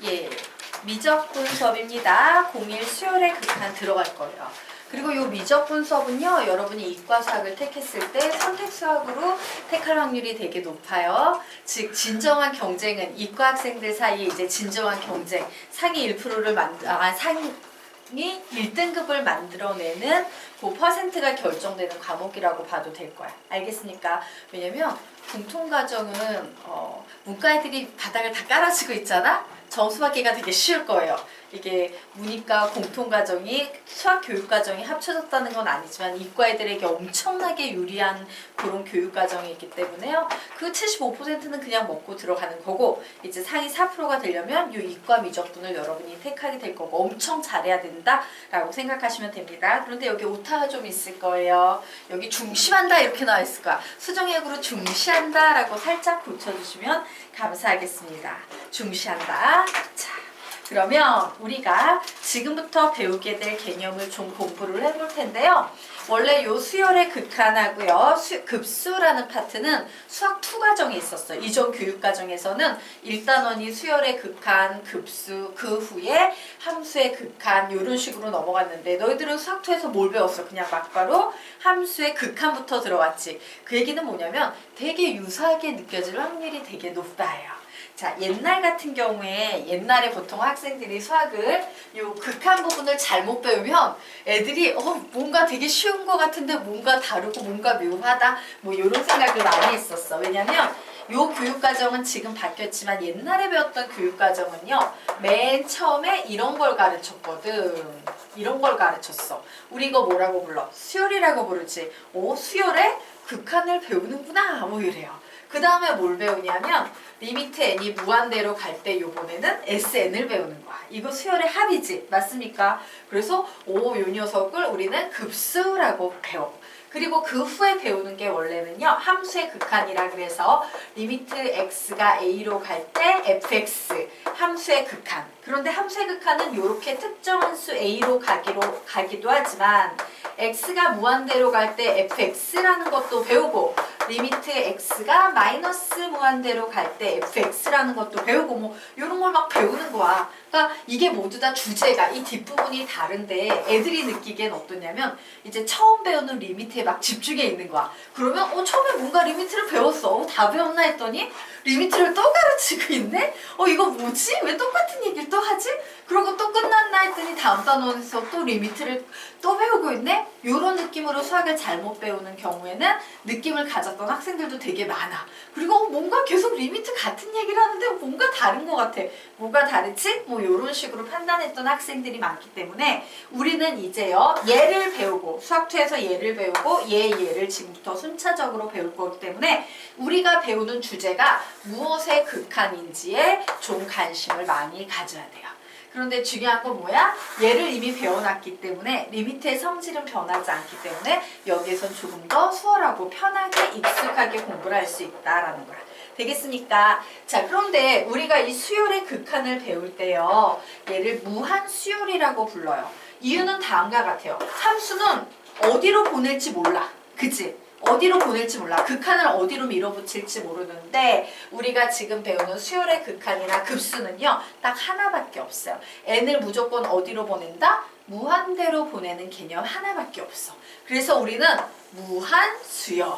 예, 미적분 수업입니다. 01 수열의 극한 들어갈 거예요. 그리고 이 미적분 수업은요, 여러분이 이과 수학을 택했을 때 선택 수학으로 택할 확률이 되게 높아요. 즉, 진정한 경쟁은 이과 학생들 사이에 이제 진정한 경쟁, 상위 1%를 상위 1등급을 만들어내는 그 퍼센트가 결정되는 과목이라고 봐도 될 거야. 알겠습니까? 왜냐면 공통과정은 문과 애들이 바닥을 다 깔아주고 있잖아? 점수 받기가 되게 쉬울 거예요. 이게 문이과 공통과정이 수학교육과정이 합쳐졌다는 건 아니지만 이과 애들에게 엄청나게 유리한 그런 교육과정이 있기 때문에요. 그 75%는 그냥 먹고 들어가는 거고 이제 상위 4%가 되려면 이 이과 미적분을 여러분이 택하게 될 거고 엄청 잘해야 된다라고 생각하시면 됩니다. 그런데 여기 오타가 좀 있을 거예요. 여기 중시한다 이렇게 나와 있을 거야. 수정액으로 중시한다라고 살짝 고쳐주시면 감사하겠습니다. 중시한다. 자, 그러면 우리가 지금부터 배우게 될 개념을 좀 공부를 해볼 텐데요. 원래 요 수열의 극한하고요. 급수라는 파트는 수학 2 과정이 있었어요. 이전 교육과정에서는 1단원이 수열의 극한, 급수, 그 후에 함수의 극한 이런 식으로 넘어갔는데 너희들은 수학 2에서 뭘 배웠어? 그냥 막바로 함수의 극한부터 들어갔지. 그 얘기는 뭐냐면 되게 유사하게 느껴질 확률이 되게 높다예요. 자, 옛날 같은 경우에 옛날에 보통 학생들이 수학을 요 극한 부분을 잘못 배우면 애들이 뭔가 되게 쉬운 것 같은데 뭔가 다르고 뭔가 묘하다 뭐 이런 생각을 많이 했었어. 왜냐면 요 교육과정은 지금 바뀌었지만 옛날에 배웠던 교육과정은요 맨 처음에 이런 걸 가르쳤거든. 이런 걸 가르쳤어. 우리 이거 뭐라고 불러? 수열이라고 부르지. 수열의 극한을 배우는구나 뭐 이래요. 그 다음에 뭘 배우냐면 리미트 n이 무한대로 갈 때 요번에는 SN을 배우는 거야. 이거 수열의 합이지. 맞습니까? 그래서 요 녀석을 우리는 급수라고 배워. 그리고 그 후에 배우는 게 원래는요. 함수의 극한이라 그래서 리미트 x가 a로 갈 때 fx 함수의 극한. 그런데 함수의 극한은 이렇게 특정한 수 a로 가기도 하지만 x가 무한대로 갈 때 fx라는 것도 배우고 리미트 x가 마이너스 무한대로 갈 때 fx라는 것도 배우고 뭐 이런 걸 막 배우는 거야. 그러니까 이게 모두 다 주제가 이 뒷부분이 다른데 애들이 느끼기엔 어떠냐면 이제 처음 배우는 리미트에 막 집중해 있는 거야. 그러면 처음에 뭔가 리미트를 배웠어. 다 배웠나 했더니 리미트를 또 가르치고 있네? 이거 뭐지? 왜 똑같은 얘기를 또 하지? 그러고 또 끝났나 했더니 다음 단원에서 또 리미트를 또 배우고 있네? 이런 느낌으로 수학을 잘못 배우는 경우에는 느낌을 가졌던 학생들도 되게 많아. 그리고 뭔가 계속 리미트 같은 얘기를 하는데 뭔가 다른 것 같아. 뭐가 다르지? 뭐 이런 식으로 판단했던 학생들이 많기 때문에 우리는 이제요 얘를 배우고 수학2에서 얘를 배우고 얘를 지금부터 순차적으로 배울 거기 때문에 우리가 배우는 주제가 무엇의 극한인지에 좀 관심을 많이 가져야 돼요. 그런데 중요한 건 뭐야? 얘를 이미 배워놨기 때문에 리미트의 성질은 변하지 않기 때문에 여기에선 조금 더 수월하고 편하게 익숙하게 공부를 할 수 있다라는 거야. 되겠습니까? 자, 그런데 우리가 이 수열의 극한을 배울 때요. 얘를 무한수열이라고 불러요. 이유는 다음과 같아요. 함수는 어디로 보낼지 몰라. 그치? 어디로 보낼지 몰라. 극한을 어디로 밀어붙일지 모르는데 우리가 지금 배우는 수열의 극한이나 급수는요. 딱 하나밖에 없어요. n을 무조건 어디로 보낸다? 무한대로 보내는 개념 하나밖에 없어. 그래서 우리는 무한수열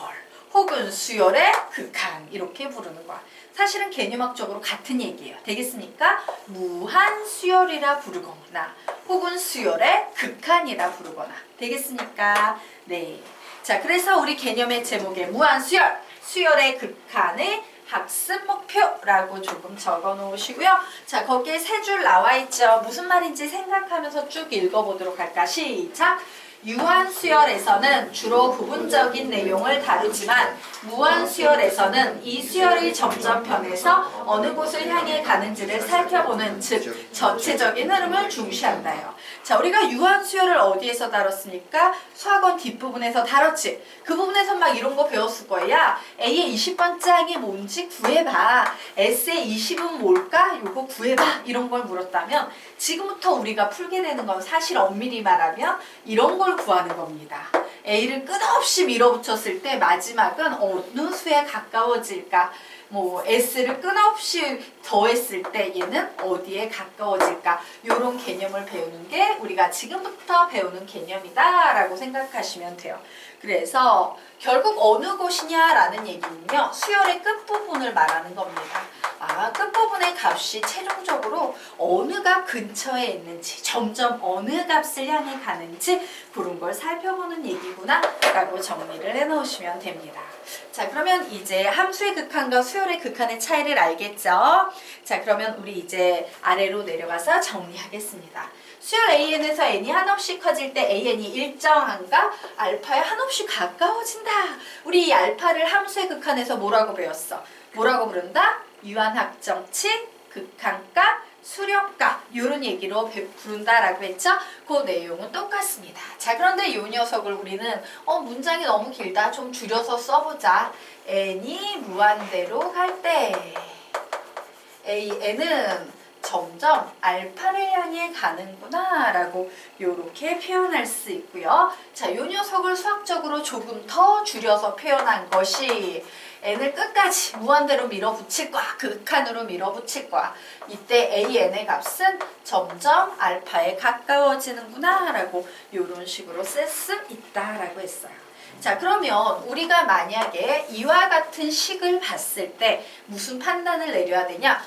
혹은 수열의 극한 이렇게 부르는 거야. 사실은 개념학적으로 같은 얘기예요. 되겠습니까? 무한수열이라 부르거나 혹은 수열의 극한이라 부르거나 되겠습니까? 네. 자, 그래서 우리 개념의 제목에 무한수열, 수열의 극한의 학습 목표라고 조금 적어 놓으시고요. 자, 거기에 세 줄 나와 있죠. 무슨 말인지 생각하면서 쭉 읽어보도록 할까? 시작! 유한수열에서는 주로 부분적인 내용을 다루지만 무한수열에서는 이 수열이 점점 변해서 어느 곳을 향해 가는지를 살펴보는 즉 전체적인 흐름을 중시한다요. 자, 우리가 유한수열을 어디에서 다뤘습니까? 수학원 뒷부분에서 다뤘지. 그 부분에서 막 이런 거 배웠을 거야. A의 20번장이 뭔지 구해봐. S의 20은 뭘까? 요거 구해봐. 이런 걸 물었다면 지금부터 우리가 풀게 되는 건 사실 엄밀히 말하면 이런 걸 구하는 겁니다. A를 끝없이 밀어붙였을 때 마지막은 어느 수에 가까워질까? 뭐 s를 끊임없이 더했을 때 얘는 어디에 가까워질까? 이런 개념을 배우는 게 우리가 지금부터 배우는 개념이다 라고 생각하시면 돼요. 그래서 결국 어느 곳이냐라는 얘기는요. 수열의 끝부분을 말하는 겁니다. 끝부분의 값이 최종적으로 어느 값 근처에 있는지 점점 어느 값을 향해 가는지 그런 걸 살펴보는 얘기구나 라고 정리를 해놓으시면 됩니다. 자, 그러면 이제 함수의 극한과 수열의 극한의 차이를 알겠죠? 자, 그러면 우리 이제 아래로 내려가서 정리하겠습니다. 수열 AN에서 n이 한없이 커질 때 AN이 일정한가? 알파에 한없이 가까워진다. 우리 이 알파를 함수의 극한에서 뭐라고 배웠어? 뭐라고 부른다? 유한확정치, 극한값, 수렴값 이런 얘기로 부른다라고 했죠? 그 내용은 똑같습니다. 자, 그런데 이 녀석을 우리는 문장이 너무 길다. 좀 줄여서 써보자. n이 무한대로 갈 때 AN은 점점 알파를 향해 가는구나 라고 이렇게 표현할 수 있고요. 자, 이 녀석을 수학적으로 조금 더 줄여서 표현한 것이 n을 끝까지 무한대로 밀어붙일 거야. 극한으로 밀어붙일 거야. 이때 AN의 값은 점점 알파에 가까워지는구나 라고 이런 식으로 쓸 수 있다라고 했어요. 자, 그러면 우리가 만약에 이와 같은 식을 봤을 때 무슨 판단을 내려야 되냐?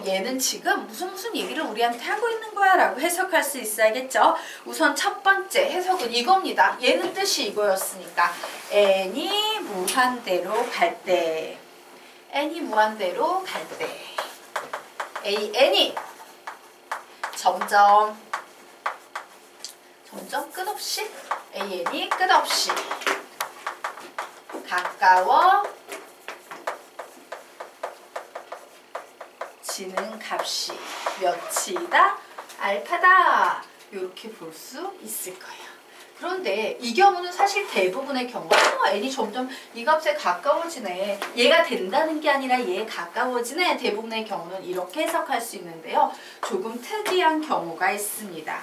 얘는 지금 무슨 얘기를 우리한테 하고 있는 거야 라고 해석할 수 있어야겠죠? 우선 첫 번째 해석은 이겁니다. 얘는 뜻이 이거였으니까 n이 무한대로 갈 때 n이 무한대로 갈 때 an이 점점 끝없이 an이 끝없이 가까워지는 값이 몇이다? 알파다. 이렇게 볼 수 있을 거예요. 그런데 이 경우는 사실 대부분의 경우 n이 점점 이 값에 가까워지네. 얘가 된다는 게 아니라 얘에 가까워지네. 대부분의 경우는 이렇게 해석할 수 있는데요. 조금 특이한 경우가 있습니다.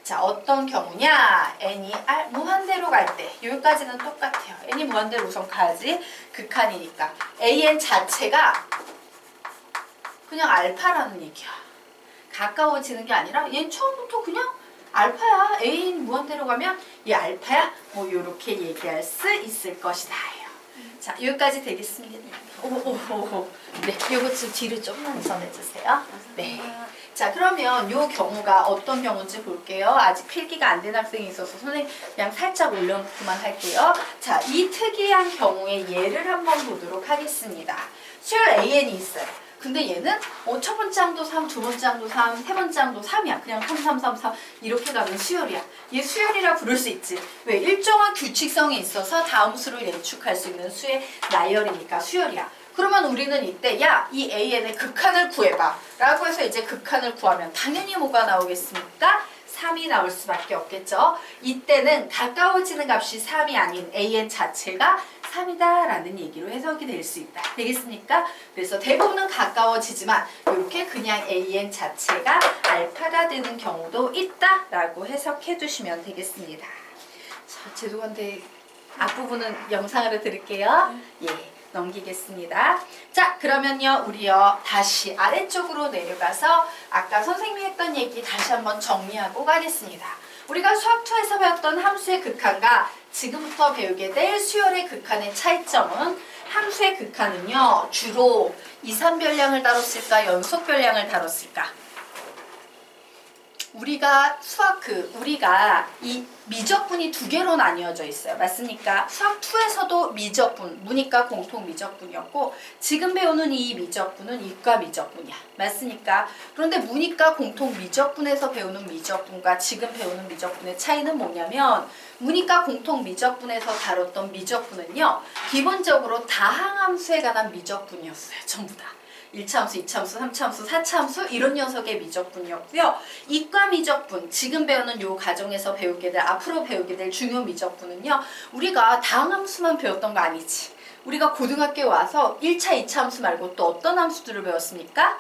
자, 어떤 경우냐? n이 무한대로 갈 때 여기까지는 똑같아요. n이 무한대로 우선 가지. 극한이니까 an 자체가 그냥 알파라는 얘기야. 가까워지는 게 아니라 얘는 처음부터 그냥 알파야. n 무한대로 가면 얘 알파야. 뭐 이렇게 얘기할 수 있을 것이다. 자, 여기까지 되겠습니다. 네, 요거 좀 뒤로 좀만 전해주세요. 네. 자, 그러면 요 경우가 어떤 경우인지 볼게요. 아직 필기가 안 된 학생이 있어서 선생님 그냥 살짝 올려놓고만 할게요. 자, 이 특이한 경우의 예를 한번 보도록 하겠습니다. 수열 AN이 있어요. 근데 얘는 첫 번째 항도 3, 두 번째 항도 3, 세 번째 항도 3이야. 그냥 3, 3, 3, 3 이렇게 가면 수열이야. 얘 수열이라 부를 수 있지. 왜? 일정한 규칙성이 있어서 다음 수를 예측할 수 있는 수의 나열이니까 수열이야. 그러면 우리는 이때 이 AN의 극한을 구해봐 라고 해서 이제 극한을 구하면 당연히 뭐가 나오겠습니까? 3이 나올 수밖에 없겠죠. 이때는 가까워지는 값이 3이 아닌 AN 자체가 3이다 라는 얘기로 해석이 될 수 있다. 되겠습니까? 그래서 대부분은 가까워지지만 이렇게 그냥 AN 자체가 알파가 되는 경우도 있다 라고 해석해 주시면 되겠습니다. 자, 죄송한데 앞부분은 영상으로 들을게요. 예. 넘기겠습니다. 자, 그러면요 우리요 다시 아래쪽으로 내려가서 아까 선생님이 했던 얘기 다시 한번 정리하고 가겠습니다. 우리가 수학2에서 배웠던 함수의 극한과 지금부터 배우게 될 수열의 극한의 차이점은 함수의 극한은요 주로 이산별량을 다뤘을까 연속별량을 다뤘을까? 우리가 우리가 이 미적분이 두 개로 나뉘어져 있어요. 맞습니까? 수학2에서도 미적분, 문이과 공통 미적분이었고 지금 배우는 이 미적분은 이과 미적분이야. 맞습니까? 그런데 문이과 공통 미적분에서 배우는 미적분과 지금 배우는 미적분의 차이는 뭐냐면 문이과 공통 미적분에서 다뤘던 미적분은요. 기본적으로 다항함수에 관한 미적분이었어요. 전부 다. 1차 함수, 2차 함수, 3차 함수, 4차 함수 이런 녀석의 미적분이었고요. 이과 미적분, 지금 배우는 요 과정에서 배우게 될, 앞으로 배우게 될 중요 미적분은요. 우리가 다항함수만 배웠던 거 아니지. 우리가 고등학교에 와서 1차, 2차 함수 말고 또 어떤 함수들을 배웠습니까?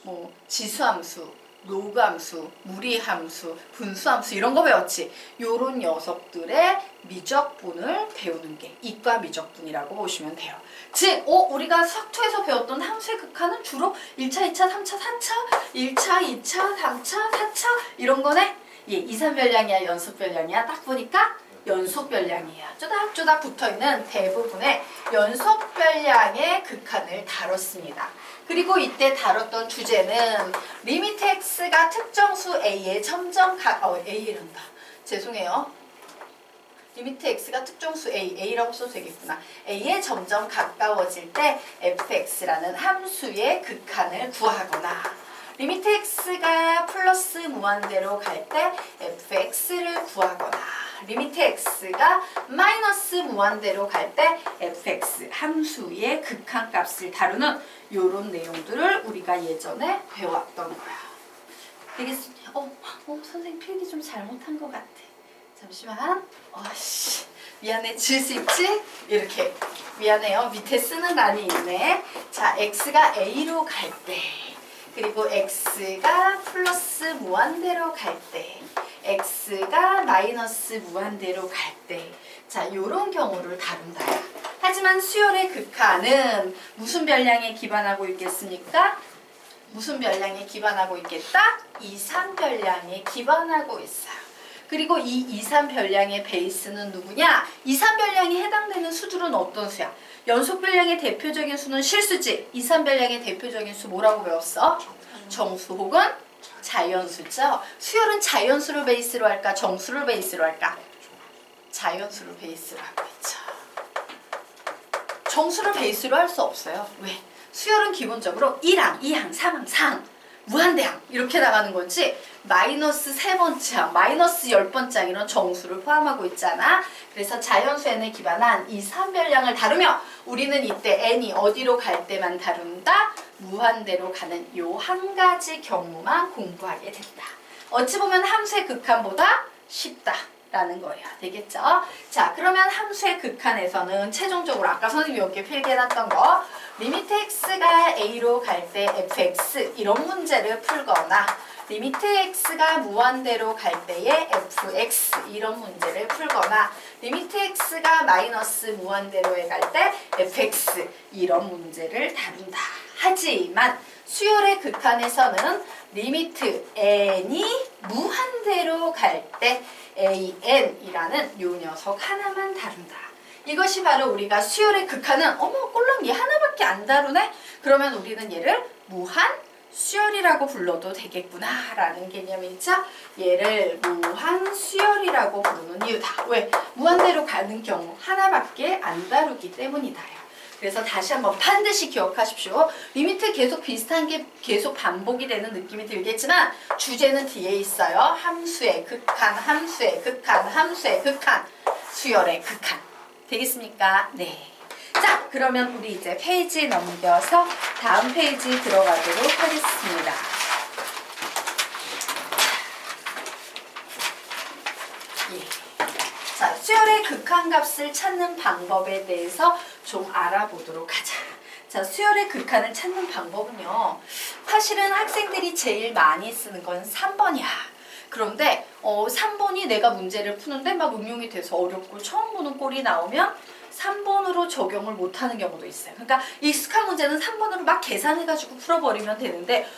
뭐 지수함수, 로그함수, 무리함수, 분수함수 이런 거 배웠지. 요런 녀석들의 미적분을 배우는 게 이과 미적분이라고 보시면 돼요. 즉, 우리가 수학2에서 배웠던 함수의 극한은 주로 1차, 2차, 3차, 4차, 1차, 2차, 3차, 4차 이런 거네. 예, 이산별량이야, 연속별량이야? 딱 보니까 연속별량이에요. 쪼닥쪼닥 붙어있는 대부분의 연속별량의 극한을 다뤘습니다. 그리고 이때 다뤘던 주제는 리미트 x가 특정수 a의 점점 a란다. 죄송해요. 리미트 x가 특정수 a라고 써도 되겠구나. a에 점점 가까워질 때 fx라는 함수의 극한을 구하거나 리미트 x가 플러스 무한대로 갈 때 fx를 구하거나 리미트 x가 마이너스 무한대로 갈 때 fx 함수의 극한값을 다루는 이런 내용들을 우리가 예전에 배웠던 거야. 되겠습니까? 선생님 필기 좀 잘못한 것 같아. 잠시만. 미안해. 지을 수 있지? 이렇게. 미안해요. 밑에 쓰는 란이 있네. 자, x가 a로 갈 때, 그리고 x가 플러스 무한대로 갈 때, x가 마이너스 무한대로 갈 때, 자, 요런 경우를 다룬다. 하지만 수열의 극한은 무슨 별량에 기반하고 있겠습니까? 무슨 별량에 기반하고 있겠다? 이산별량에 기반하고 있어요. 그리고 이 이산별량의 베이스는 누구냐? 이산별량이 해당되는 수들은 어떤 수야? 연속별량의 대표적인 수는 실수지. 이산별량의 대표적인 수 뭐라고 배웠어? 정수 혹은 자연수죠. 수열은 자연수를 베이스로 할까? 정수를 베이스로 할까? 자연수를 베이스로 하고 있죠. 정수를 베이스로 할 수 없어요. 왜? 수열은 기본적으로 1항, 2항, 3항, 4항, 무한대항 이렇게 나가는 거지 마이너스 3번째 항, 마이너스 10번째 항 이런 정수를 포함하고 있잖아. 그래서 자연수 n에 기반한 이 산별량을 다루며 우리는 이때 n이 어디로 갈 때만 다룬다? 무한대로 가는 요 한 가지 경우만 공부하게 된다. 어찌 보면 함수의 극한보다 쉽다라는 거예요. 되겠죠? 자, 그러면 함수의 극한에서는 최종적으로 아까 선생님이 여기에 필기해놨던 거 리미트 x가 a로 갈 때 fx 이런 문제를 풀거나 리미트 x가 무한대로 갈 때의 fx 이런 문제를 풀거나 리미트 x가 마이너스 무한대로에 갈 때 fx 이런 문제를 다룬다. 하지만 수열의 극한에서는 리미트 n이 무한대로 갈 때 an이라는 요 녀석 하나만 다룬다. 이것이 바로 우리가 수열의 극한은 꼴랑 얘 하나밖에 안 다루네? 그러면 우리는 얘를 무한 수열이라고 불러도 되겠구나 라는 개념이죠. 얘를 무한 수열이라고 부르는 이유다. 왜? 무한대로 가는 경우 하나밖에 안 다루기 때문이다요. 그래서 다시 한번 반드시 기억하십시오. 리미트 계속 비슷한 게 계속 반복이 되는 느낌이 들겠지만 주제는 뒤에 있어요. 함수의 극한, 함수의 극한, 함수의 극한, 수열의 극한. 되겠습니까? 네. 자, 그러면 우리 이제 페이지 넘겨서 다음 페이지 들어가도록 하겠습니다. 예. 자, 수열의 극한값을 찾는 방법에 대해서 좀 알아보도록 하자. 자, 수열의 극한을 찾는 방법은요. 사실은 학생들이 제일 많이 쓰는 건 3번이야. 그런데 3번이 내가 문제를 푸는데 막 응용이 돼서 어렵고 처음 보는 꼴이 나오면 3번으로 적용을 못하는 경우도 있어요. 그러니까 익숙한 문제는 3번으로 막 계산해가지고 풀어버리면 되는데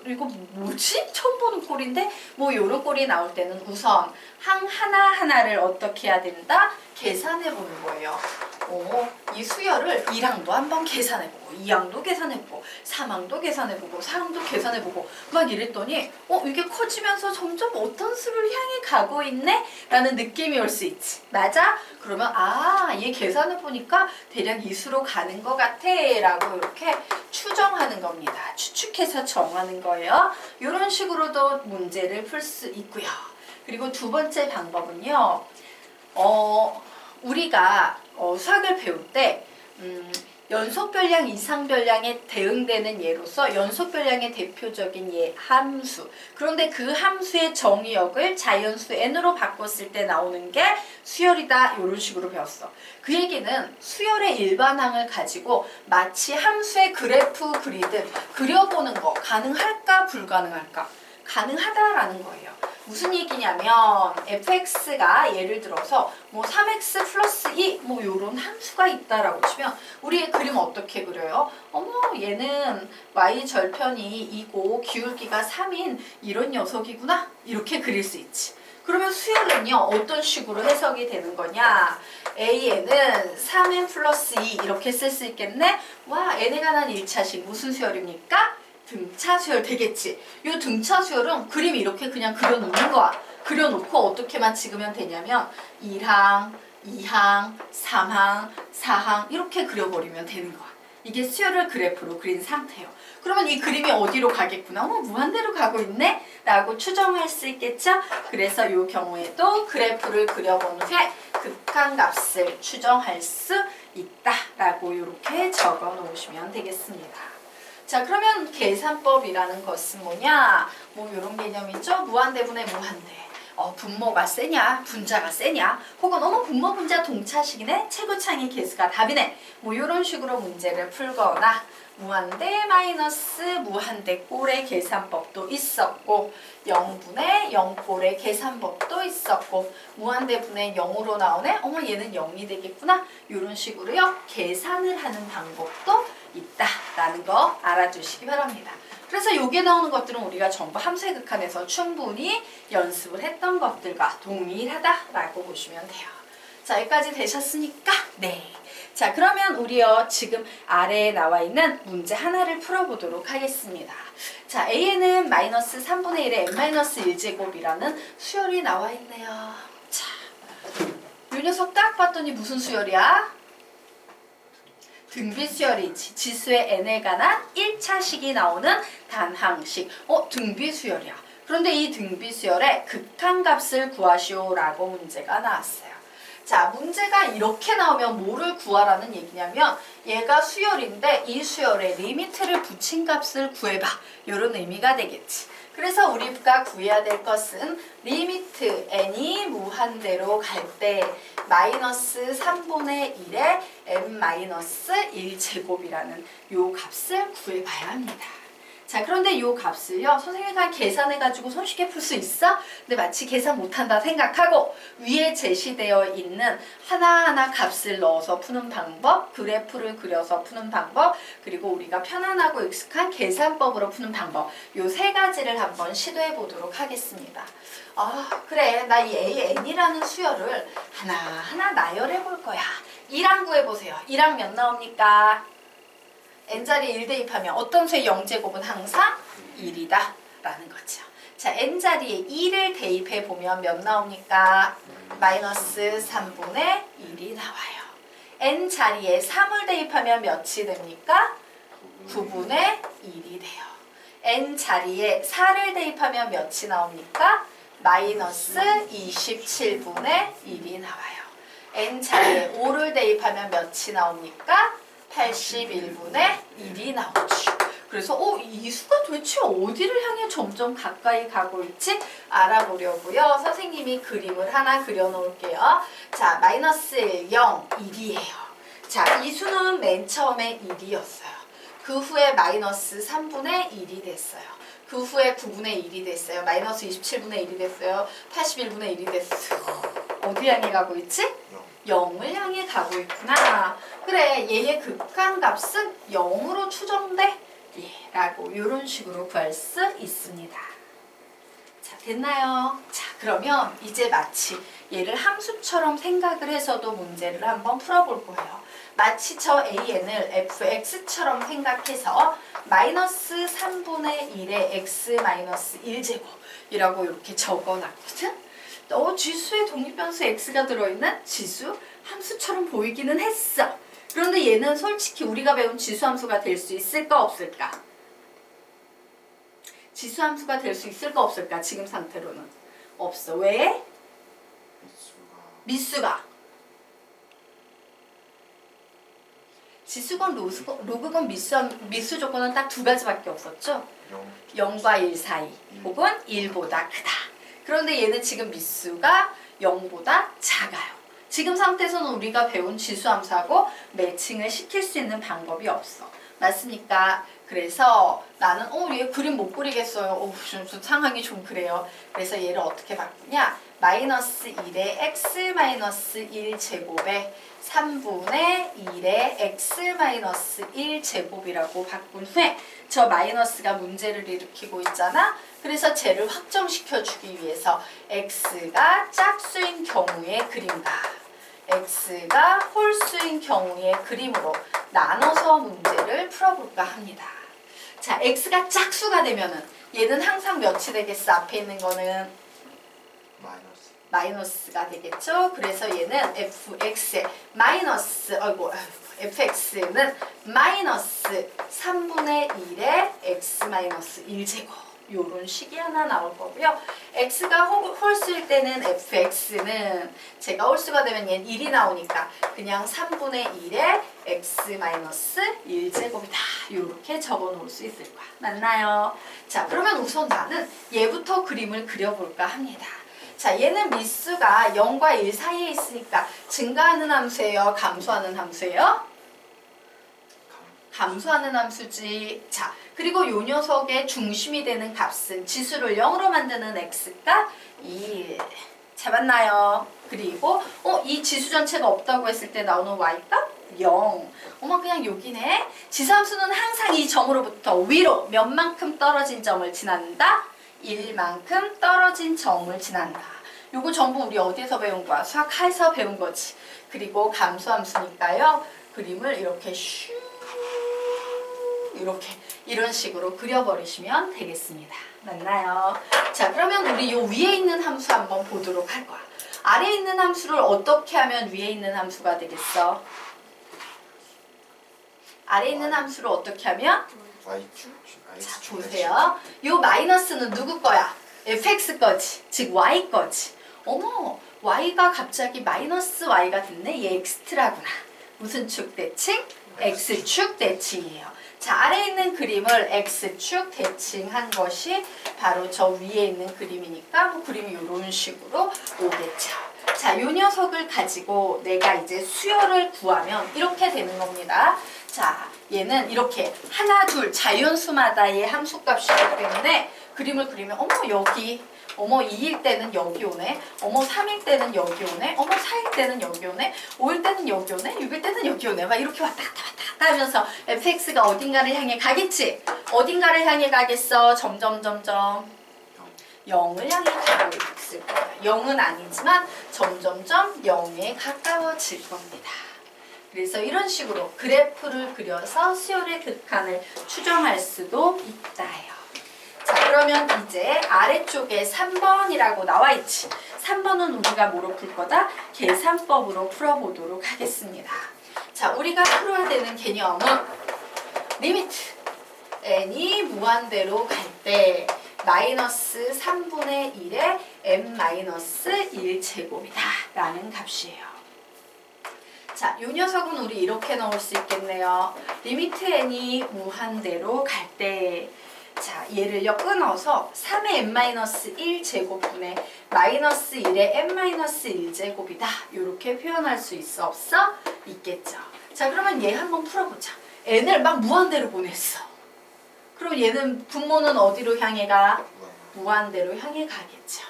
이거 뭐지? 처음 보는 꼴인데? 뭐 이런 꼴이 나올 때는 우선 항 하나하나를 어떻게 해야 된다? 계산해보는 거예요. 이 수열을 1항도 한번 계산해보고 2항도 계산해보고 3항도 계산해보고 4항도 계산해보고 막 이랬더니 이게 커지면서 점점 어떤 수를 향해 가고 있네? 라는 느낌이 올 수 있지. 맞아? 그러면 얘 계산해보니까 대략 이 수로 가는 것 같아 라고 이렇게 추정하는 겁니다. 추측해서 정하는 거예요. 이런 식으로도 문제를 풀 수 있고요. 그리고 두 번째 방법은요. 우리가 수학을 배울 때 연속별량, 이상별량에 대응되는 예로서 연속별량의 대표적인 예 함수. 그런데 그 함수의 정의역을 자연수 n으로 바꿨을 때 나오는 게 수열이다. 이런 식으로 배웠어. 그 얘기는 수열의 일반항을 가지고 마치 함수의 그래프 그리듯 그려보는 거 가능할까 불가능할까? 가능하다라는 거예요. 무슨 얘기냐면 fx가 예를 들어서 뭐 3x 플러스 2 뭐 요런 함수가 있다라고 치면 우리의 그림 어떻게 그려요? 어머 얘는 y 절편이 2고 기울기가 3인 이런 녀석이구나 이렇게 그릴 수 있지. 그러면 수열은요 어떤 식으로 해석이 되는 거냐? a는 3n 플러스 2 이렇게 쓸 수 있겠네? 와 n에 관한 1차식 무슨 수열입니까? 등차 수열 되겠지. 이 등차 수열은 그림이 이렇게 그냥 그려놓는 거야. 그려놓고 어떻게만 찍으면 되냐면 1항, 2항, 3항, 4항 이렇게 그려버리면 되는 거야. 이게 수열을 그래프로 그린 상태예요. 그러면 이 그림이 어디로 가겠구나. 무한대로 가고 있네? 라고 추정할 수 있겠죠? 그래서 이 경우에도 그래프를 그려본 후에 극한값을 추정할 수 있다라고 이렇게 적어 놓으시면 되겠습니다. 자 그러면 계산법이라는 것은 뭐냐? 뭐 이런 개념이죠. 무한대분의 무한대. 분모가 세냐? 분자가 세냐? 혹은 분모 분자 동차식이네? 최고차항의 개수가 답이네? 뭐 이런 식으로 문제를 풀거나 무한대 마이너스 무한대 꼴의 계산법도 있었고 0분의 0꼴의 계산법도 있었고 무한대분의 0으로 나오네? 얘는 0이 되겠구나? 이런 식으로요. 계산을 하는 방법도 있다라는 거 알아두시기 바랍니다. 그래서 여기에 나오는 것들은 우리가 전부 함수의 극한에서 충분히 연습을 했던 것들과 동일하다라고 보시면 돼요. 자, 여기까지 되셨으니까 네. 자, 그러면 우리요 지금 아래에 나와 있는 문제 하나를 풀어보도록 하겠습니다. 자, a에는 마이너스 3분의 1의 n-1제곱이라는 수열이 나와 있네요. 자, 이 녀석 딱 봤더니 무슨 수열이야? 등비수열이지. 지수의 n에 관한 1차식이 나오는 단항식. 등비수열이야. 그런데 이 등비수열의 극한값을 구하시오라고 문제가 나왔어요. 자, 문제가 이렇게 나오면 뭐를 구하라는 얘기냐면 얘가 수열인데 이 수열에 리미트를 붙인 값을 구해봐. 이런 의미가 되겠지. 그래서 우리가 구해야 될 것은 리미트 n이 무한대로 갈 때 마이너스 3분의 1의 n-1제곱이라는 요 값을 구해봐야 합니다. 자, 그런데 요 값을요 선생님이 그냥 계산해가지고 손쉽게 풀 수 있어? 근데 마치 계산 못한다 생각하고 위에 제시되어 있는 하나하나 값을 넣어서 푸는 방법, 그래프를 그려서 푸는 방법, 그리고 우리가 편안하고 익숙한 계산법으로 푸는 방법, 요 세 가지를 한번 시도해 보도록 하겠습니다. 그래, 나 이 AN이라는 수열을 하나하나 나열해 볼 거야. 1항 구해보세요. 1항 몇 나옵니까? n자리에 1 대입하면 어떤 수의 0제곱은 항상 1이다 라는 거죠. 자, n자리에 2를 대입해 보면 몇 나옵니까? 마이너스 3분의 1이 나와요. n자리에 3을 대입하면 몇이 됩니까? 9분의 1이 돼요. n자리에 4를 대입하면 몇이 나옵니까? 마이너스 27분의 1이 나와요. n자리에 5를 대입하면 몇이 나옵니까? 81분의 1이 나오죠. 그래서 이 수가 도대체 어디를 향해 점점 가까이 가고 있지? 알아보려고요. 선생님이 그림을 하나 그려놓을게요. 자, 마이너스 1, 0, 1이에요. 자, 이 수는 맨 처음에 1이었어요. 그 후에 마이너스 3분의 1이 됐어요. 그 후에 9분의 1이 됐어요. 마이너스 27분의 1이 됐어요. 81분의 1이 됐어요. 어디 향해 가고 있지? 0을 향해 가고 있구나. 그래, 얘의 극한값은 0으로 추정돼? 라고 이런 식으로 구할 수 있습니다. 자, 됐나요? 자, 그러면 이제 마치 얘를 함수처럼 생각을 해서도 문제를 한번 풀어볼 거예요. 마치 저 AN을 fx처럼 생각해서 마이너스 3분의 1의 x 마이너스 1제곱이라고 이렇게 적어놨거든? 지수에 독립변수 x가 들어있는 지수 함수처럼 보이기는 했어. 그런데 얘는 솔직히 우리가 배운 지수함수가 될 수 있을까 없을까? 지수함수가 될 수 있을까 없을까? 지금 상태로는 없어. 왜? 미수가 지수건 로그건 미수 조건은 딱 두 가지밖에 없었죠? 0과 1 사이 혹은 1보다 크다. 그런데 얘는 지금 미수가 0보다 작아요. 지금 상태에서는 우리가 배운 지수함수하고 매칭을 시킬 수 있는 방법이 없어. 맞습니까? 그래서 나는 얘 그림 못 그리겠어요. 좀 상황이 좀 그래요. 그래서 얘를 어떻게 바꾸냐? 마이너스 1의 x 마이너스 1 제곱에 3분의 1의 x 마이너스 1 제곱이라고 바꾼 후에 저 마이너스가 문제를 일으키고 있잖아. 그래서 쟤를 확정시켜주기 위해서 x가 짝수인 경우의 그림과 x가 홀수인 경우의 그림으로 나눠서 문제를 풀어볼까 합니다. 자, x가 짝수가 되면은 얘는 항상 몇이 되겠어? 앞에 있는 거는 마이너스가 되겠죠. 그래서 얘는 fx의 fx는 마이너스 3분의 1의 x 마이너스 1제곱 요런 식이 하나 나올 거고요. x가 홀수일 때는 fx는 제가 홀수가 되면 얘는 1이 나오니까 그냥 3분의 1의 x 마이너스 1제곱이다. 요렇게 적어 놓을 수 있을 거야. 맞나요? 자, 그러면 우선 나는 얘부터 그림을 그려볼까 합니다. 자, 얘는 미수가 0과 1 사이에 있으니까 증가하는 함수예요? 감소하는 함수예요? 감소하는 함수지. 자, 그리고 요 녀석의 중심이 되는 값은 지수를 0으로 만드는 x가 1. 잡았나요? 그리고 이 지수 전체가 없다고 했을 때 나오는 y값 0. 그냥 여기네. 지수함수는 항상 이 점으로부터 위로 몇만큼 떨어진 점을 지난다? 1만큼 떨어진 점을 지난다. 요거 전부 우리 어디에서 배운 거야? 수학하에서 배운 거지. 그리고 감소함수니까요. 그림을 이렇게 이렇게 이런 식으로 그려버리시면 되겠습니다. 맞나요? 자, 그러면 우리 요 위에 있는 함수 한번 보도록 할 거야. 아래에 있는 함수를 어떻게 하면 위에 있는 함수가 되겠어? 아래에 있는 함수를 어떻게 하면? 자, 보세요. 요 마이너스는 누구 거야? fx 거지. 즉 y 거지. 어머, y가 갑자기 마이너스 y가 됐네. 얘 x트라구나. 무슨 축 대칭? x축 대칭이에요. 자, 아래에 있는 그림을 x축 대칭한 것이 바로 저 위에 있는 그림이니까 그림이 이런 식으로 오겠죠. 자, 요 녀석을 가지고 내가 이제 수열을 구하면 이렇게 되는 겁니다. 자, 얘는 이렇게 하나, 둘 자연수마다의 함수값이기 때문에 그림을 그리면 여기 2일 때는 여기 오네. 3일 때는 여기 오네. 4일 때는 여기 오네. 5일 때는 여기 오네. 6일 때는 여기 오네. 막 이렇게 왔다 갔다 하면서 fx가 어딘가를 향해 가겠지? 어딘가를 향해 가겠어? 점점 0을 향해 가고 있을 거야. 0은 아니지만 점점점 0에 가까워질 겁니다. 그래서 이런 식으로 그래프를 그려서 수열의 극한을 추정할 수도 있다요. 자, 그러면 이제 아래쪽에 3번이라고 나와 있지. 3번은 우리가 뭐로 풀 거다? 계산법으로 풀어보도록 하겠습니다. 자, 우리가 풀어야 되는 개념은 리미트 n이 무한대로 갈 때 마이너스 3분의 1의 n 마이너스 1제곱이다 라는 값이에요. 자, 이 녀석은 우리 이렇게 넣을 수 있겠네요. 리미트 n이 무한대로 갈 때 자, 얘를요 끊어서 3의 n-1 제곱분의 마이너스 1의 n-1 제곱이다. 이렇게 표현할 수 있어 없어? 있겠죠. 자, 그러면 얘 한번 풀어보자. n을 막 무한대로 보냈어. 그럼 얘는 분모는 어디로 향해 가? 무한대로 향해 가겠죠.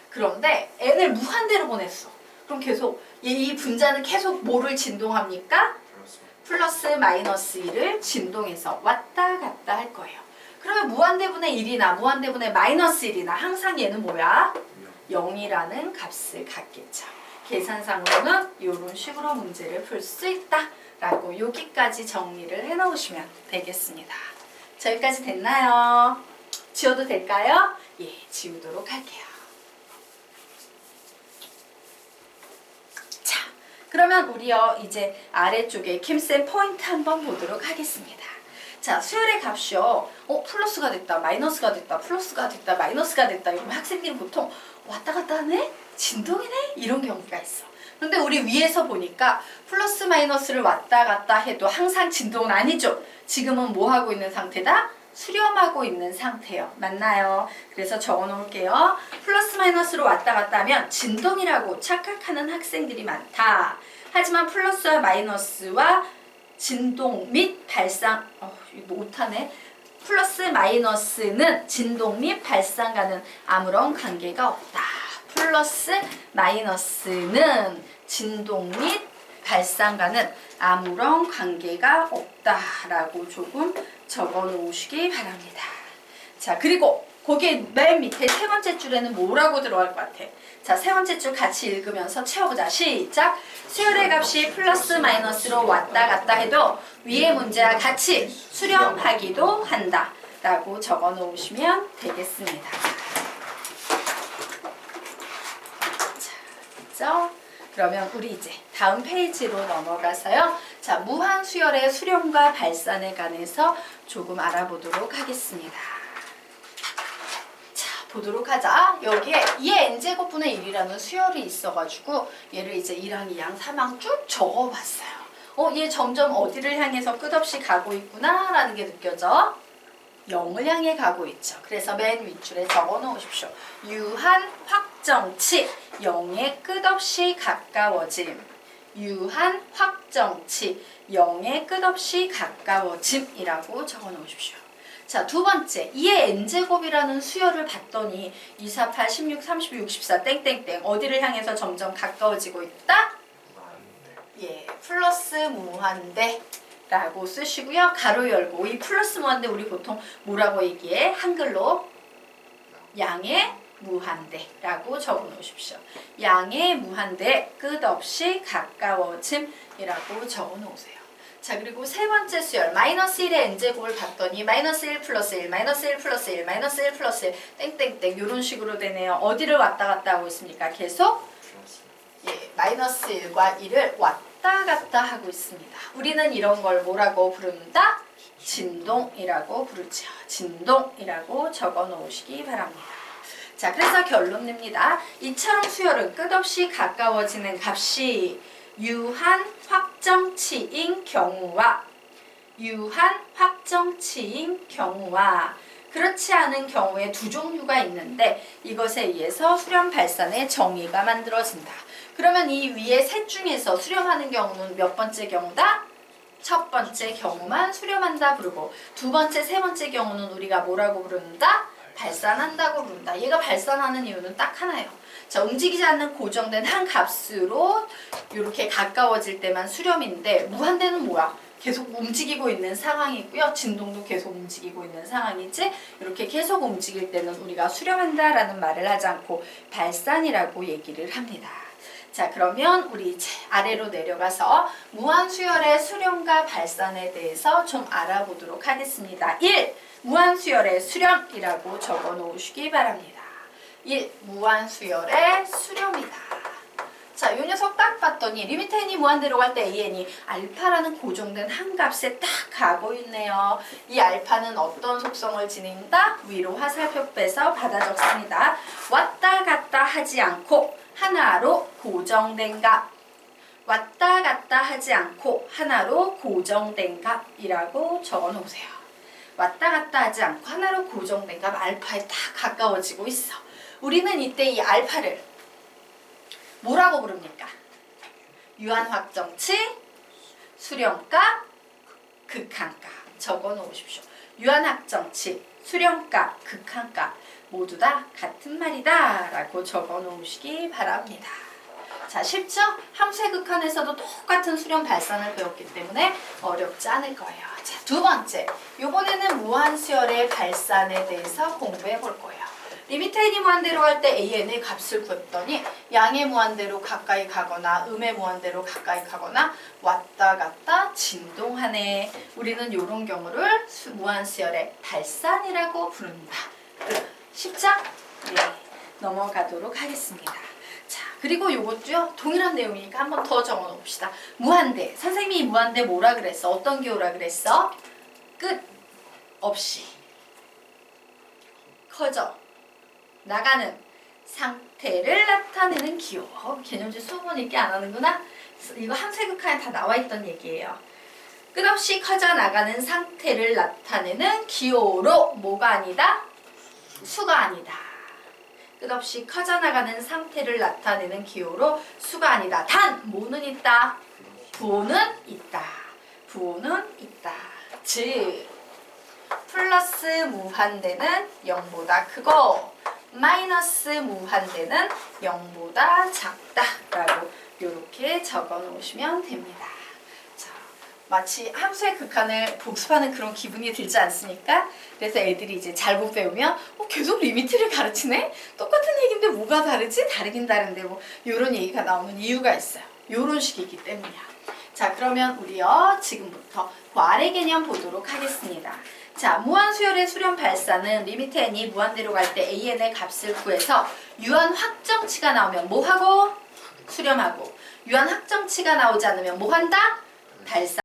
그런데 n을 무한대로 보냈어. 그럼 계속 이 분자는 계속 뭐를 진동합니까? 플러스 마이너스 1을 진동해서 왔다 갔다 할 거예요. 그러면 무한대분의 1이나 무한대분의 마이너스 1이나 항상 얘는 뭐야? 0이라는 값을 갖겠죠. 계산상으로는 이런 식으로 문제를 풀 수 있다라고 여기까지 정리를 해놓으시면 되겠습니다. 자, 여기까지 됐나요? 지워도 될까요? 예, 지우도록 할게요. 자, 그러면 우리요 이제 아래쪽에 킴쌤 포인트 한번 보도록 하겠습니다. 자, 수열의 값이요. 플러스가 됐다, 마이너스가 됐다, 플러스가 됐다, 마이너스가 됐다. 이러면 학생들이 보통 왔다 갔다 하네? 진동이네? 이런 경우가 있어. 근데 우리 위에서 보니까 플러스 마이너스를 왔다 갔다 해도 항상 진동은 아니죠. 지금은 뭐 하고 있는 상태다? 수렴하고 있는 상태요. 맞나요? 그래서 적어 놓을게요. 플러스 마이너스로 왔다 갔다 하면 진동이라고 착각하는 학생들이 많다. 하지만 플러스와 마이너스와 진동 및 발상 이거 오타네. 플러스 마이너스는 진동 및 발산과는 아무런 관계가 없다. 플러스 마이너스는 진동 및 발산과는 아무런 관계가 없다라고 조금 적어 놓으시기 바랍니다. 자, 그리고 거기에 맨 밑에 세 번째 줄에는 뭐라고 들어갈 것 같아? 자, 세 번째 줄 같이 읽으면서 채워보자. 시작! 수열의 값이 플러스 마이너스로 왔다 갔다 해도 위의 문제와 같이 수렴하기도 한다 라고 적어 놓으시면 되겠습니다. 자, 됐죠? 그러면 우리 이제 다음 페이지로 넘어가서요. 자, 무한수열의 수렴과 발산에 관해서 조금 알아보도록 하겠습니다. 보도록 하자. 여기에 2의 n제곱분의 1이라는 수열이 있어가지고 얘를 이제 1항, 2항, 3항 쭉 적어봤어요. 얘 점점 어디를 향해서 끝없이 가고 있구나 라는 게 느껴져. 0을 향해 가고 있죠. 그래서 맨 윗줄에 적어 놓으십시오. 유한 확정치 0에 끝없이 가까워짐. 유한 확정치 0에 끝없이 가까워짐이라고 적어 놓으십시오. 자, 두 번째, 2의 n제곱이라는 수열을 봤더니 2, 4, 8, 16, 32, 64 땡땡땡 어디를 향해서 점점 가까워지고 있다? 예, 플러스 무한대 라고 쓰시고요. 가로 열고 이 플러스 무한대 우리 보통 뭐라고 얘기해? 한글로 양의 무한대라고 적어 놓으십시오. 양의 무한대 끝없이 가까워짐이라고 적어 놓으세요. 자, 그리고 세 번째 수열 마이너스 1의 n제곱을 봤더니 마이너스 1 플러스 1 마이너스 1 플러스 1 마이너스 1 플러스 1 땡땡땡 이런 식으로 되네요. 어디를 왔다 갔다 하고 있습니까? 계속 예, 마이너스 1과 1을 왔다 갔다 하고 있습니다. 우리는 이런 걸 뭐라고 부른다? 진동이라고 부르죠. 진동이라고 적어 놓으시기 바랍니다. 자, 그래서 결론 냅니다. 이처럼 수열은 끝없이 가까워지는 값이 유한 확정치인 경우와 그렇지 않은 경우에 두 종류가 있는데 이것에 의해서 수렴 발산의 정의가 만들어진다. 그러면 이 위에 셋 중에서 수렴하는 경우는 몇 번째 경우다? 첫 번째 경우만 수렴한다 부르고 두 번째, 세 번째 경우는 우리가 뭐라고 부른다? 발산한다고 부른다. 얘가 발산하는 이유는 딱 하나예요. 자, 움직이지 않는 고정된 한 값으로 이렇게 가까워질 때만 수렴인데 무한대는 뭐야? 계속 움직이고 있는 상황이고요. 진동도 계속 움직이고 있는 상황이지 이렇게 계속 움직일 때는 우리가 수렴한다라는 말을 하지 않고 발산이라고 얘기를 합니다. 자, 그러면 우리 이제 아래로 내려가서 무한수열의 수렴과 발산에 대해서 좀 알아보도록 하겠습니다. 1. 무한수열의 수렴이라고 적어 놓으시기 바랍니다. 1. 무한수열의 수렴이다. 자, 이 녀석 딱 봤더니 리미트 n이 무한대로 갈 때 an이 알파라는 고정된 한 값에 딱 가고 있네요. 이 알파는 어떤 속성을 지닌다? 위로 화살표 빼서 받아 적습니다. 왔다 갔다 하지 않고 하나로 고정된 값. 왔다 갔다 하지 않고 하나로 고정된 값이라고 적어 놓으세요. 왔다 갔다 하지 않고 하나로 고정된 값 알파에 딱 가까워지고 있어. 우리는 이때 이 알파를 뭐라고 부릅니까? 유한확정치, 수렴값, 극한값 적어 놓으십시오. 유한확정치, 수렴값, 극한값 모두 다 같은 말이다 라고 적어 놓으시기 바랍니다. 자, 쉽죠? 함수의 극한에서도 똑같은 수렴 발산을 배웠기 때문에 어렵지 않을 거예요. 자, 두 번째, 이번에는 무한수열의 발산에 대해서 공부해 볼 거예요. 리미트 n이 무한대로 갈 때 an의 값을 구했더니 양의 무한대로 가까이 가거나 음의 무한대로 가까이 가거나 왔다 갔다 진동하네. 우리는 이런 경우를 무한수열의 발산이라고 부른다. 쉽죠? 네, 넘어가도록 하겠습니다. 자, 그리고 요것도요 동일한 내용이니까 한번 더 적어 놓읍시다. 무한대. 선생님이 무한대 뭐라 그랬어? 어떤 기호라 그랬어? 끝 없이 커져 나가는 상태를 나타내는 기호. 개념지 수업은 읽기 안 하는구나. 이거 함수극한에 다 나와 있던 얘기예요. 끝없이 커져 나가는 상태를 나타내는 기호로 뭐가 아니다? 수가 아니다. 끝없이 커져 나가는 상태를 나타내는 기호로 수가 아니다. 단 뭐는 있다? 부호는 있다. 부호는 있다. 즉 플러스 무한대는 0보다 크고 마이너스 무한대는 0보다 작다라고 이렇게 적어 놓으시면 됩니다. 자, 마치 함수의 극한을 복습하는 그런 기분이 들지 않습니까? 그래서 애들이 이제 잘못 배우면 계속 리미트를 가르치네? 똑같은 얘기인데 뭐가 다르지? 다르긴 다른데 뭐 이런 얘기가 나오는 이유가 있어요. 이런 식이기 때문이야. 자, 그러면 우리요 지금부터 괄의 개념 보도록 하겠습니다. 자, 무한수열의 수렴 발사는 리미트 n이 무한대로 갈 때 an의 값을 구해서 유한 확정치가 나오면 뭐하고? 수렴하고. 유한 확정치가 나오지 않으면 뭐한다? 발사